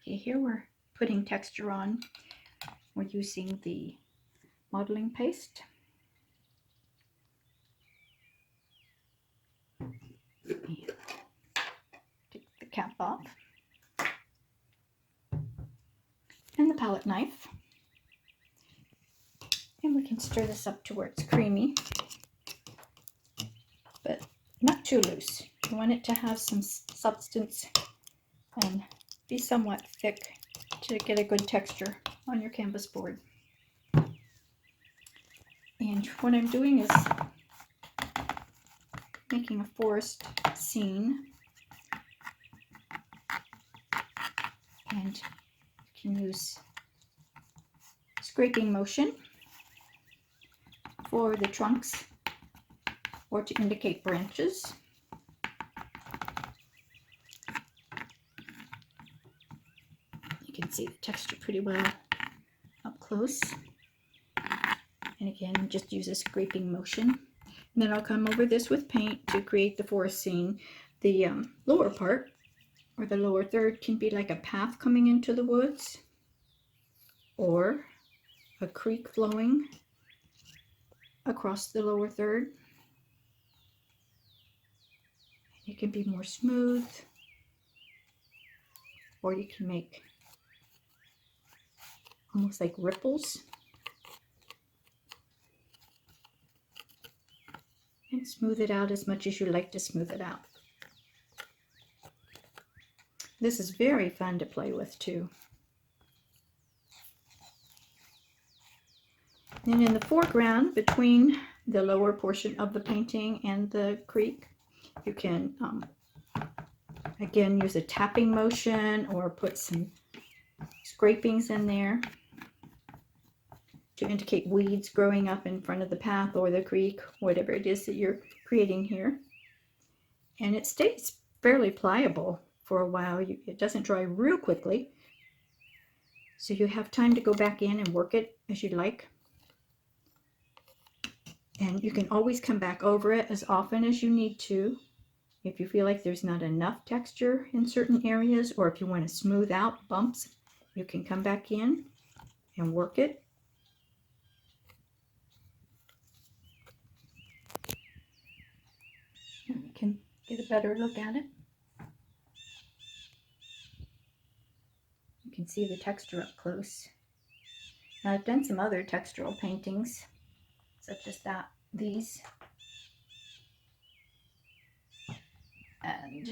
Okay, here we're putting texture on. We're using the modeling paste. Take the cap off. And the palette knife. And we can stir this up to where it's creamy, but not too loose. You want it to have some substance and be somewhat thick to get a good texture on your canvas board. And what I'm doing is making a forest scene, and you can use scraping motion for the trunks or to indicate branches. You can see the texture pretty well up close. And again, just use a scraping motion. And then I'll come over this with paint to create the forest scene. The lower part, or the lower third, can be like a path coming into the woods, or a creek flowing across the lower third. It can be more smooth, or you can make almost like ripples. And smooth it out as much as you like to smooth it out. This is very fun to play with too. And in the foreground, between the lower portion of the painting and the creek, you can again use a tapping motion or put some scrapings in there to indicate weeds growing up in front of the path or the creek, whatever it is that you're creating here. And it stays fairly pliable for a while. It doesn't dry real quickly, so you have time to go back in and work it as you like. And you can always come back over it as often as you need to. If you feel like there's not enough texture in certain areas, or if you want to smooth out bumps, you can come back in and work it. You can get a better look at it. You can see the texture up close. Now, I've done some other textural paintings, such as these. And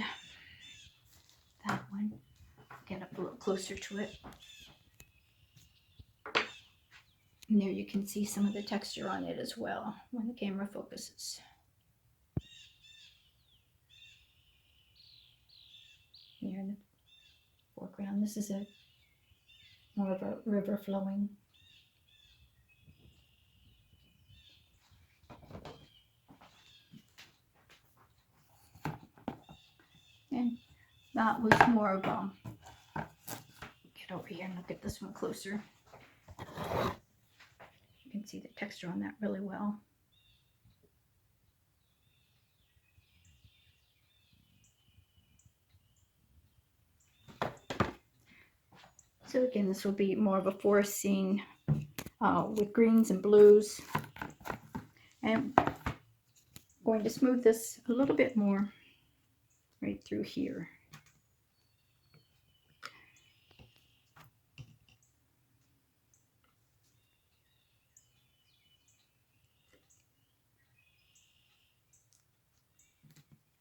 that one, get up a little closer to it. And there you can see some of the texture on it as well when the camera focuses. Here in the foreground, this is more of a river flowing. And that was more of a, get over here and look at this one closer. You can see the texture on that really well. So again, this will be more of a forest scene with greens and blues. And I'm going to smooth this a little bit more right through here.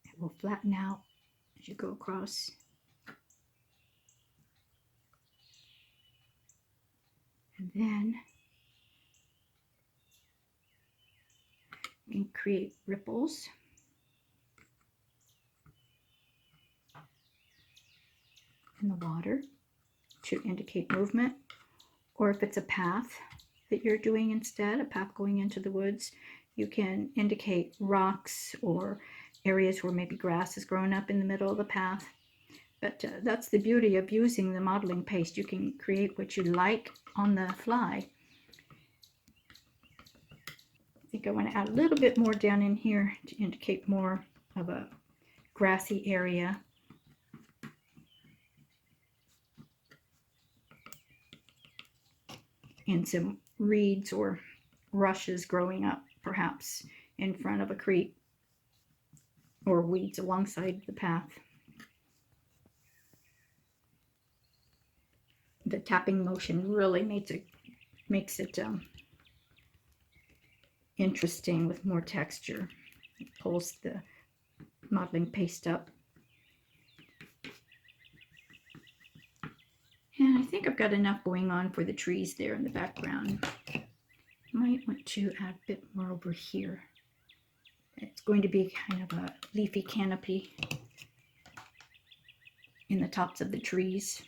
It will flatten out as you go across. And then you can create ripples. In the water to indicate movement, or if it's a path that you're doing instead, a path going into the woods, you can indicate rocks or areas where maybe grass is growing up in the middle of the path. But that's the beauty of using the modeling paste. You can create what you like on the fly. I think I want to add a little bit more down in here to indicate more of a grassy area. and some reeds or rushes growing up perhaps in front of a creek, or weeds alongside the path. The tapping motion really makes it interesting with more texture. It pulls the modeling paste up. And I think I've got enough going on for the trees there in the background. Might want to add a bit more over here. It's going to be kind of a leafy canopy in the tops of the trees.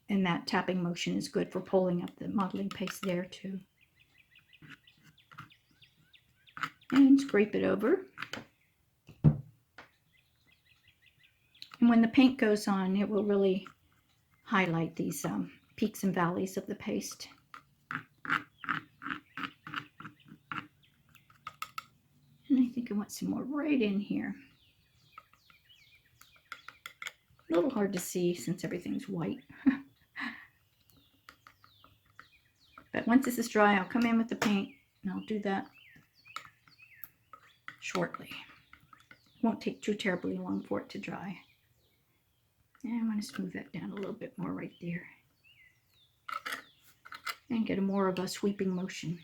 And that tapping motion is good for pulling up the modeling paste there too. And scrape it over. And when the paint goes on, it will really highlight these peaks and valleys of the paste. And I think I want some more right in here. A little hard to see since everything's white. But once this is dry, I'll come in with the paint and I'll do that shortly. Won't take too terribly long for it to dry. And I want to smooth that down a little bit more right there. And get more of a sweeping motion.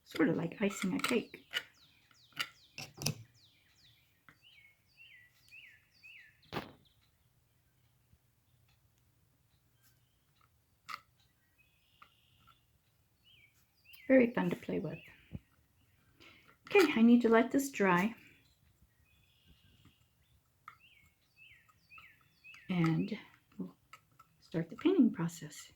Sort of like icing a cake. Very fun to play with. Okay, I need to let this dry. And we'll start the painting process.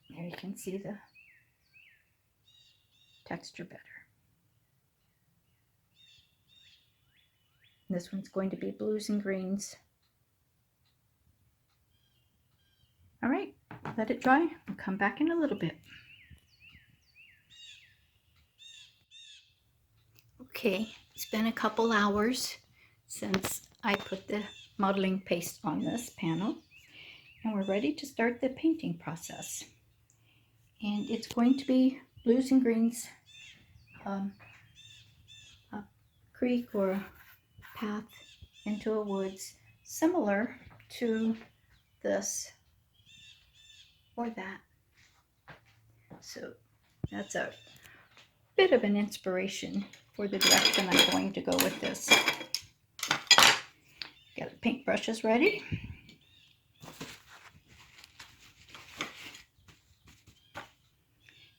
There you can see the texture better. This one's going to be blues and greens. All right, let it dry. I'll come back in a little bit. Okay, it's been a couple hours since I put the modeling paste on this panel, and we're ready to start the painting process. And it's going to be blues and greens, a creek or a path into a woods, similar to this or that. So that's a bit of an inspiration for the direction I'm going to go with this. Got the paintbrushes ready.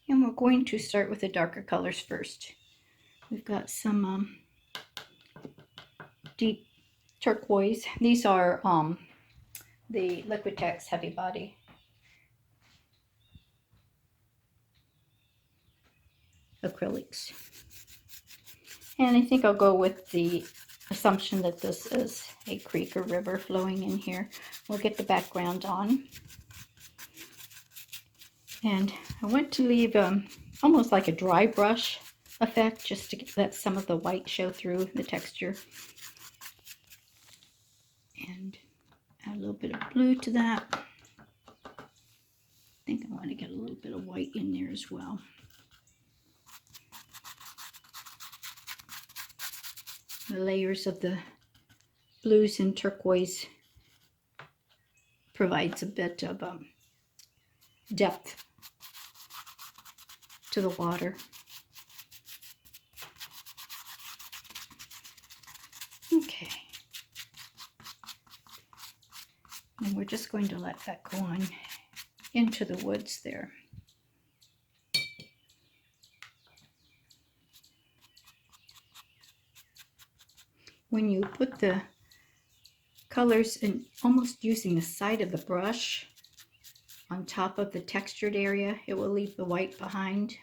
And we're going to start with the darker colors first. We've got some deep turquoise. These are the Liquitex Heavy Body. Acrylics. And I think I'll go with the assumption that this is a creek or river flowing in here. We'll get the background on. And I want to leave almost like a dry brush effect, just to let some of the white show through the texture. And add a little bit of blue to that. I think I want to get a little bit of white in there as well. The layers of the blues and turquoise provides a bit of depth to the water. Okay. And we're just going to let that go on into the woods there. When you put the colors in, almost using the side of the brush on top of the textured area, it will leave the white behind.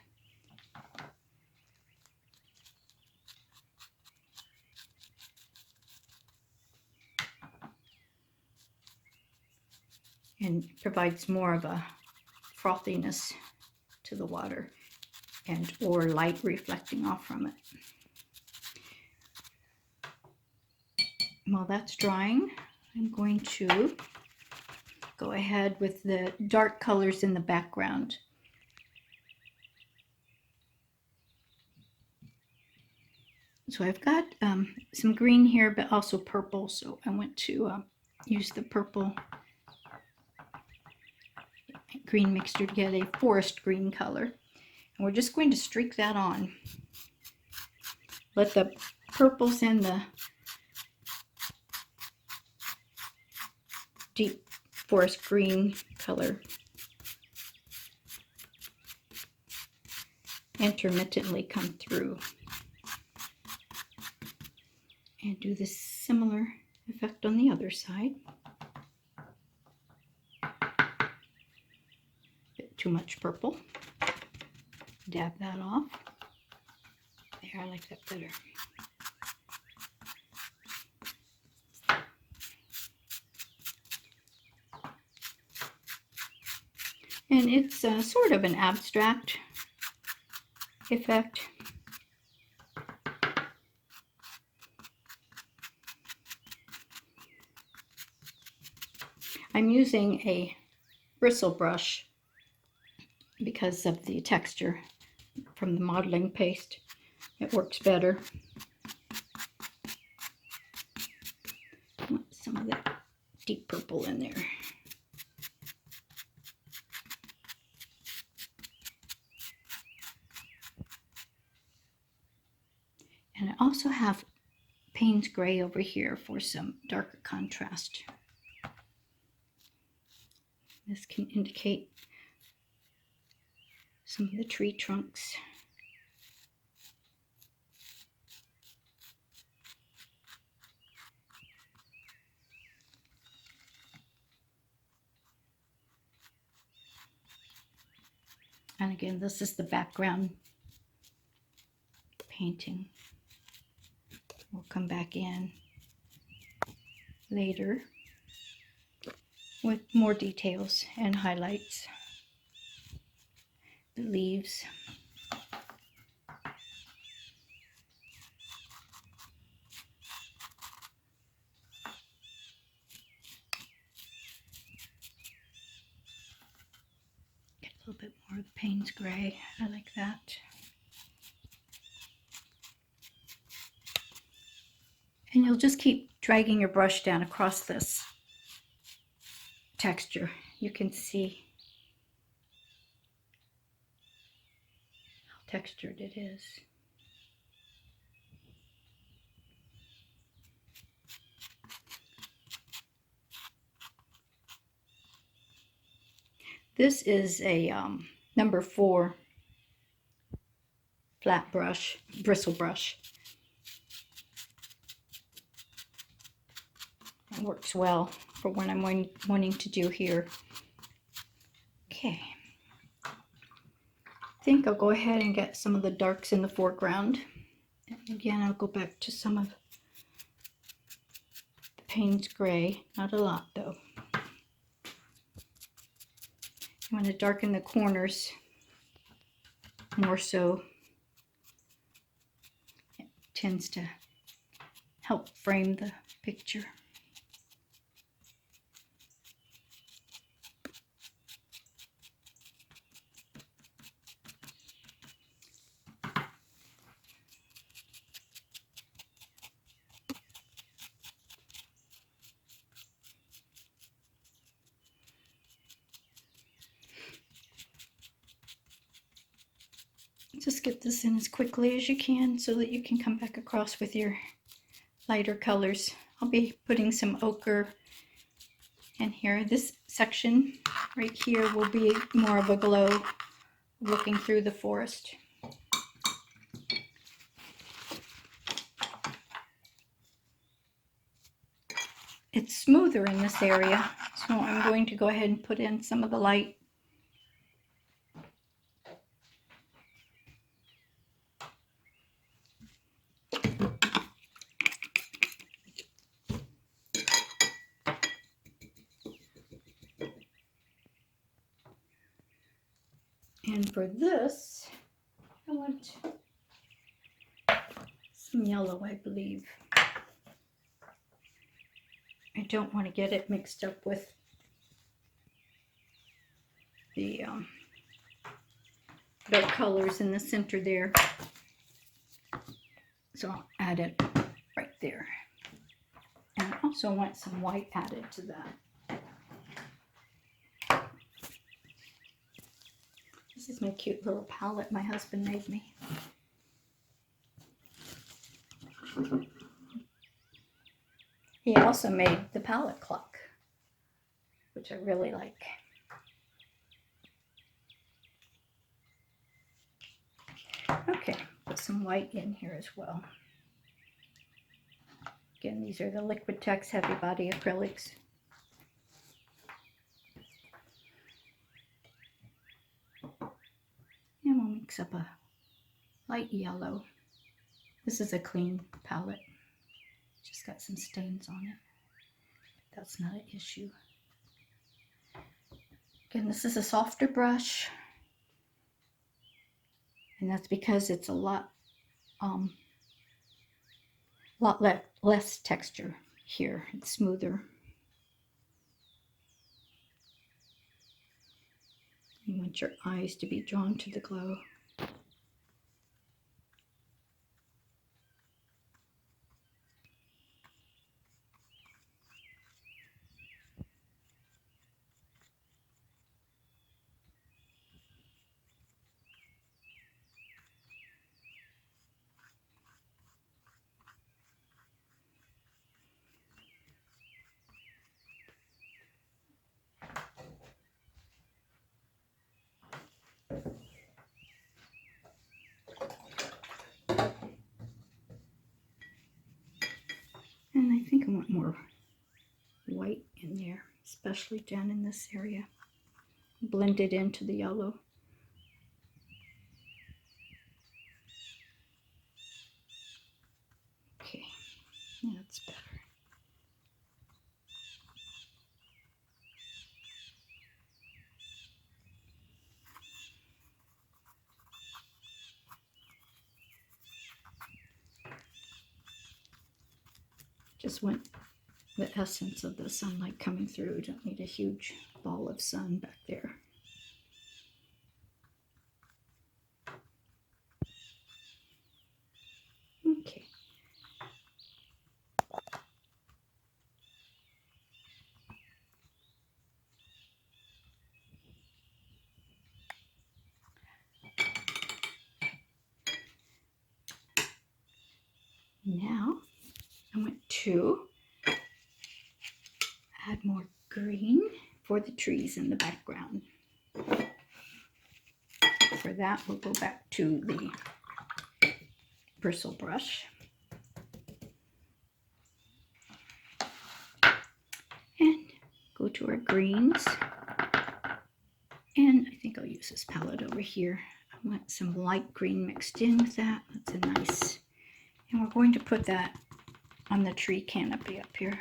And provides more of a frothiness to the water. and or light reflecting off from it. While that's drying, I'm going to go ahead with the dark colors in the background. So I've got some green here, but also purple. So I went to use the purple green mixture to get a forest green color. And we're just going to streak that on. Let the purples and the deep forest green color intermittently come through. And do this similar effect on the other side. Bit too much purple. Dab that off. There, I like that better. And it's sort of an abstract effect. I'm using a bristle brush because of the texture from the modeling paste. It works better. Want some of that deep purple in there. And I also have Payne's Gray over here for some darker contrast. This can indicate some of the tree trunks. And again, this is the background painting. We'll come back in later with more details and highlights. The leaves. Get a little bit more of the Payne's Gray. I like that. And you'll just keep dragging your brush down across this texture. You can see how textured it is. This is a number 4 flat brush, bristle brush. It works well for what I'm wanting to do here. Okay. I think I'll go ahead and get some of the darks in the foreground. And again, I'll go back to some of the Payne's Gray. Not a lot though. I want to darken the corners more so. It tends to help frame the picture. Just get this in as quickly as you can so that you can come back across with your lighter colors. I'll be putting some ochre in here. This section right here will be more of a glow looking through the forest. It's smoother in this area, so I'm going to go ahead and put in some of the light. And for this, I want some yellow, I believe. I don't want to get it mixed up with the dark colors in the center there. So I'll add it right there. And I also want some white added to that. This is my cute little palette my husband made me. He also made the palette clock, which I really like. Okay, put some white in here as well. Again, these are the Liquitex Heavy Body Acrylics. And we'll mix up a light yellow. This is a clean palette. Just got some stains on it. That's not an issue. Again, this is a softer brush. And that's because it's a lot less texture here. It's smoother. You want your eyes to be drawn to the glow. And I think I want more white in there, especially down in this area. Blend it into the yellow. Okay, that's better. Just want the essence of the sunlight coming through. Don't need a huge ball of sun back there. Okay. Now I want to add more green for the trees in the background. For that, we'll go back to the bristle brush. And go to our greens. And I think I'll use this palette over here. I want some light green mixed in with that. That's a nice. And we're going to put that on the tree canopy up here.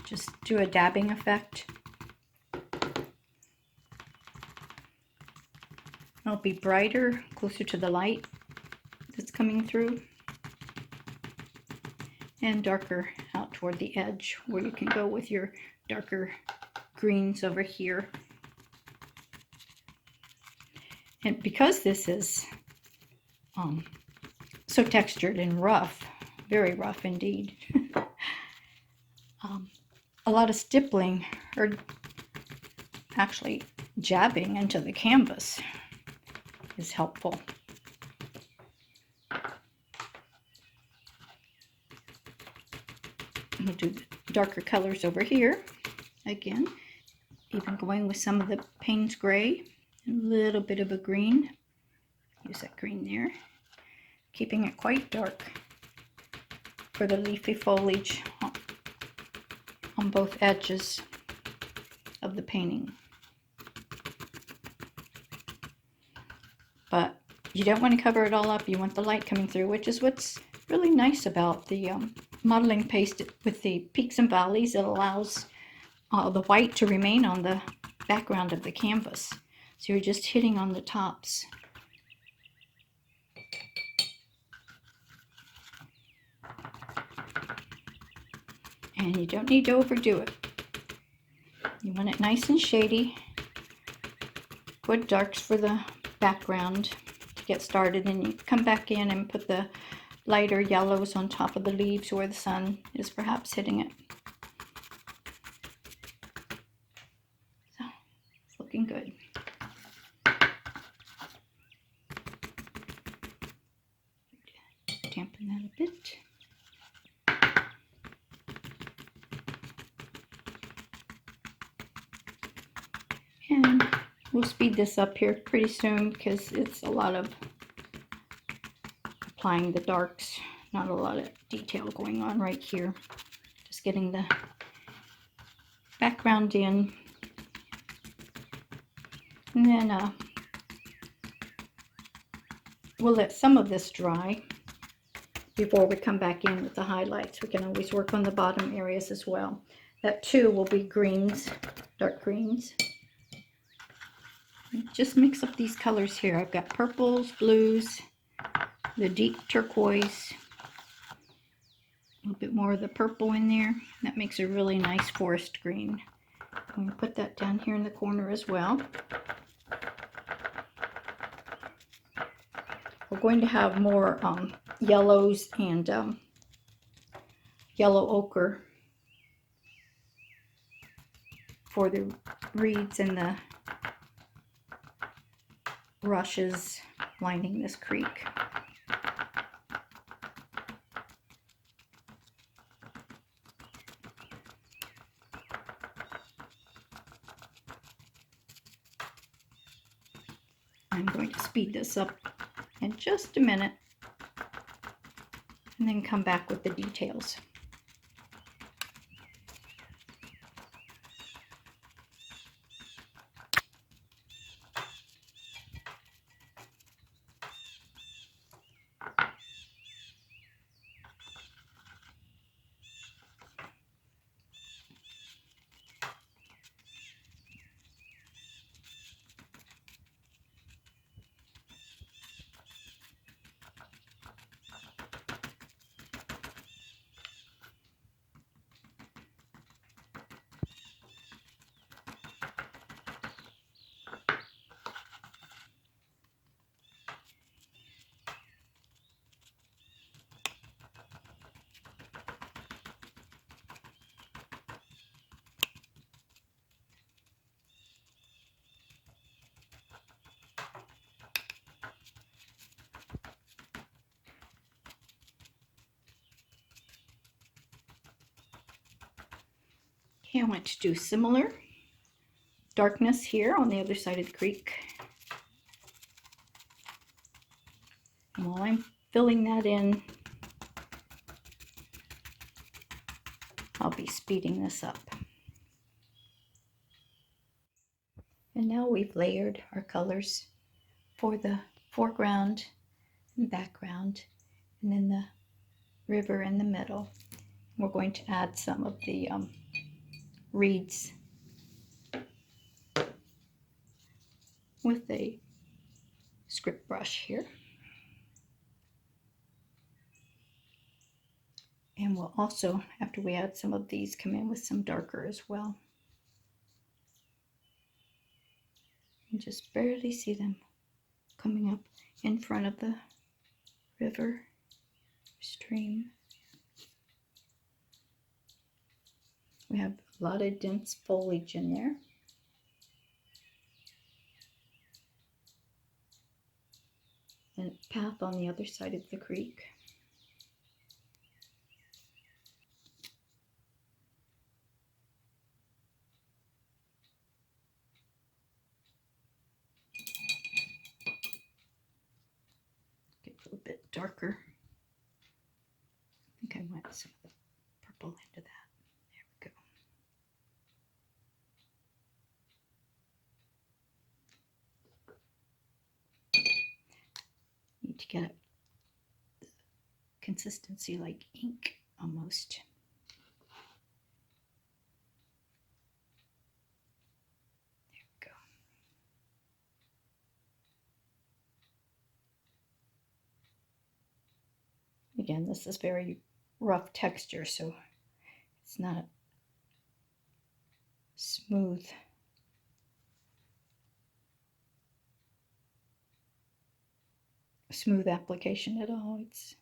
Just do a dabbing effect. It'll be brighter, closer to the light that's coming through, and darker out toward the edge where you can go with your darker greens over here. And because this is so textured and rough, very rough indeed, a lot of stippling or actually jabbing into the canvas is helpful. We'll do the darker colors over here. Again, even going with some of the Payne's gray, a little bit of a green. Use that green there. Keeping it quite dark for the leafy foliage on both edges of the painting. But you don't want to cover it all up. You want the light coming through, which is what's really nice about the modeling paste with the peaks and valleys. It allows the white to remain on the background of the canvas. So you're just hitting on the tops And you don't need to overdo it. You want it nice and shady. Good darks for the background to get started, and you come back in and put the lighter yellows on top of the leaves where the sun is perhaps hitting it. So it's looking good. Dampen that a bit. And we'll speed this up here pretty soon because it's a lot of applying the darks, not a lot of detail going on right here. Just getting the background in. And then we'll let some of this dry before we come back in with the highlights. We can always work on the bottom areas as well. That too will be greens, dark greens. Just mix up these colors here. I've got purples, blues, the deep turquoise, a little bit more of the purple in there. That makes a really nice forest green. I'm going to put that down here in the corner as well. We're going to have more yellows and yellow ochre for the reeds and the rushes lining this creek. I'm going to speed this up in just a minute and then come back with the details. Okay, I want to do similar darkness here on the other side of the creek. And while I'm filling that in, I'll be speeding this up. And now we've layered our colors for the foreground and background, and then the river in the middle. We're going to add some of the reeds with a script brush here. And we'll also, after we add some of these, come in with some darker as well. You just barely see them coming up in front of the river, stream. We have a lot of dense foliage in there. And a path on the other side of the creek. Get a little bit darker. I think I want some of the purple into that. There we go. Need to get a consistency like ink almost. There we go. Again, this is very rough texture, so It's not a smooth application at all. It's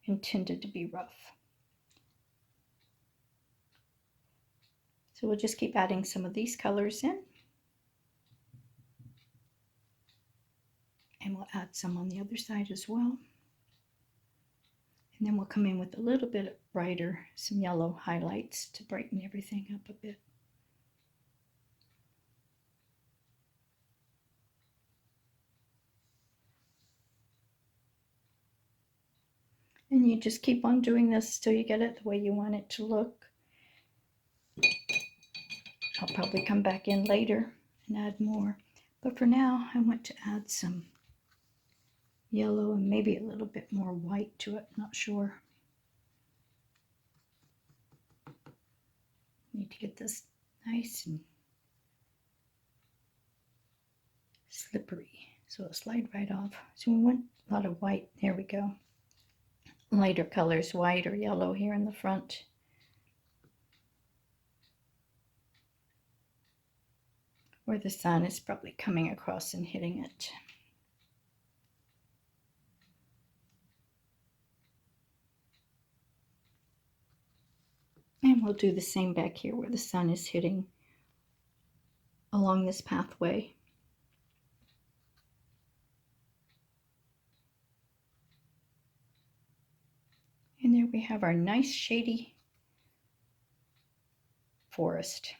intended to be rough. So we'll just keep adding some of these colors in. And we'll add some on the other side as well. And then we'll come in with a little bit brighter, some yellow highlights to brighten everything up a bit. And you just keep on doing this till you get it the way you want it to look. I'll probably come back in later and add more. But for now, I want to add some yellow and maybe a little bit more white to it. Not sure. Need to get this nice and slippery so it'll slide right off. So we want a lot of white. There we go. Lighter colors, white or yellow here in the front. Where the sun is probably coming across and hitting it. And we'll do the same back here where the sun is hitting along this pathway. And there we have our nice shady forest.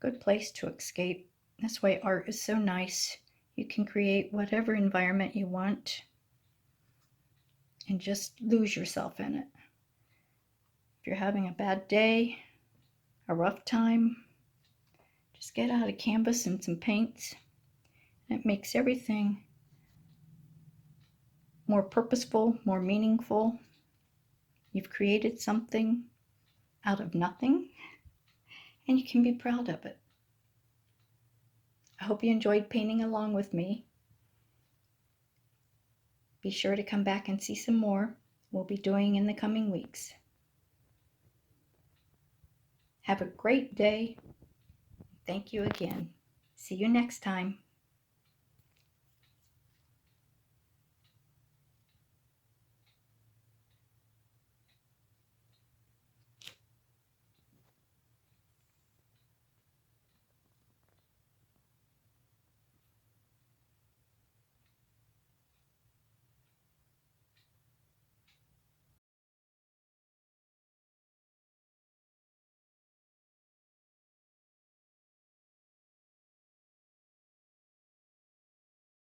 Good place to escape. That's why art is so nice. You can create whatever environment you want and just lose yourself in it. If you're having a bad day, a rough time, just get out a canvas and some paints. It makes everything more purposeful, more meaningful. You've created something out of nothing, and you can be proud of it. I hope you enjoyed painting along with me. Be sure to come back and see some more we'll be doing in the coming weeks. Have a great day. Thank you again. See you next time.